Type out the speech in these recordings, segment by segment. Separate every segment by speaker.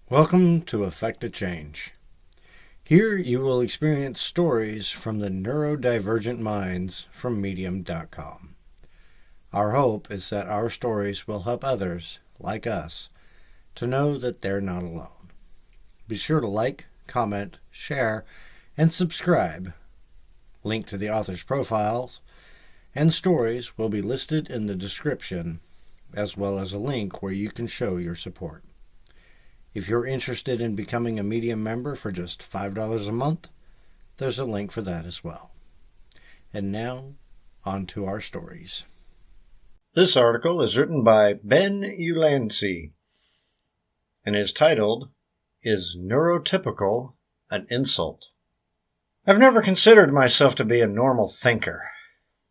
Speaker 1: Welcome to Effect a Change. Here you will experience stories from the neurodivergent minds from Medium.com. Our hope is that our stories will help others, like us, to know that they're not alone. Be sure to like, comment, share, and subscribe. Link to the author's profiles and stories will be listed in the description, as well as a link where you can show your support. If you're interested in becoming a Medium member for just $5 a month, there's a link for that as well. And now, on to our stories. This article is written by Ben Ulansey and is titled, "Is Neurotypical an Insult?" I've never considered myself to be a normal thinker,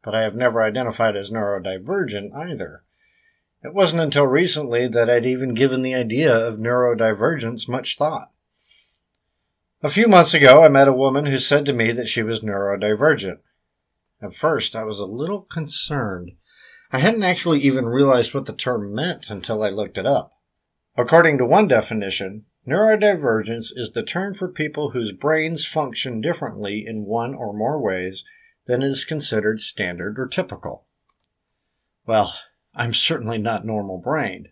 Speaker 1: but I have never identified as neurodivergent either. It wasn't until recently that I'd even given the idea of neurodivergence much thought. A few months ago, I met a woman who said to me that she was neurodivergent. At first, I was a little concerned. I hadn't actually even realized what the term meant until I looked it up. According to one definition, neurodivergence is the term for people whose brains function differently in one or more ways than is considered standard or typical. Well, I'm certainly not normal-brained,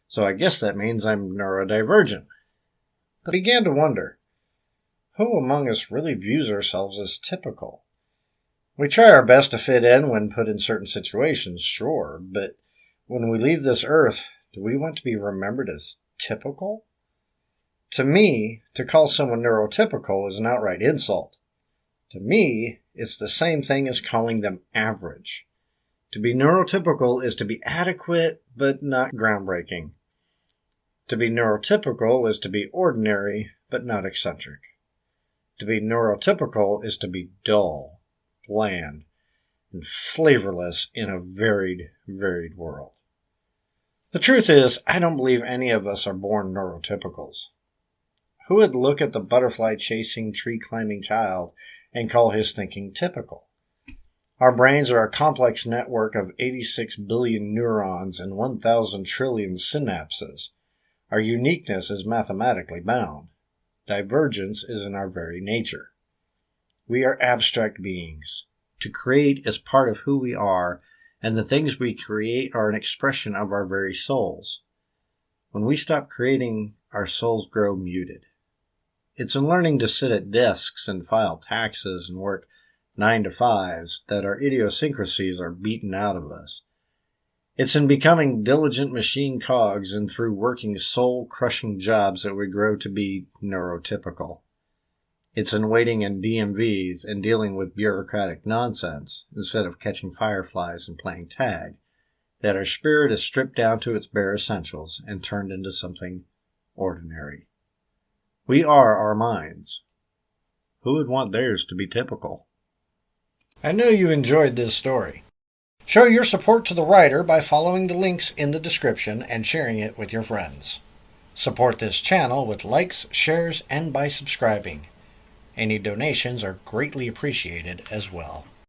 Speaker 1: so I guess that means I'm neurodivergent. But I began to wonder, who among us really views ourselves as typical? We try our best to fit in when put in certain situations, sure, but when we leave this earth, do we want to be remembered as typical? To me, to call someone neurotypical is an outright insult. To me, it's the same thing as calling them average. To be neurotypical is to be adequate, but not groundbreaking. To be neurotypical is to be ordinary, but not eccentric. To be neurotypical is to be dull, bland, and flavorless in a varied world. The truth is, I don't believe any of us are born neurotypicals. Who would look at the butterfly-chasing, tree-climbing child and call his thinking typical? Our brains are a complex network of 86 billion neurons and 1,000 trillion synapses. Our uniqueness is mathematically bound. Divergence is in our very nature. We are abstract beings. To create is part of who we are, and the things we create are an expression of our very souls. When we stop creating, our souls grow muted. It's in learning to sit at desks and file taxes and work 9-to-5s that our idiosyncrasies are beaten out of us. It's in becoming diligent machine cogs and through working soul-crushing jobs that we grow to be neurotypical. It's in waiting in DMVs and dealing with bureaucratic nonsense instead of catching fireflies and playing tag that our spirit is stripped down to its bare essentials and turned into something ordinary. We are our minds. Who would want theirs to be typical? I know you enjoyed this story. Show your support to the writer by following the links in the description and sharing it with your friends. Support this channel with likes, shares, and by subscribing. Any donations are greatly appreciated as well.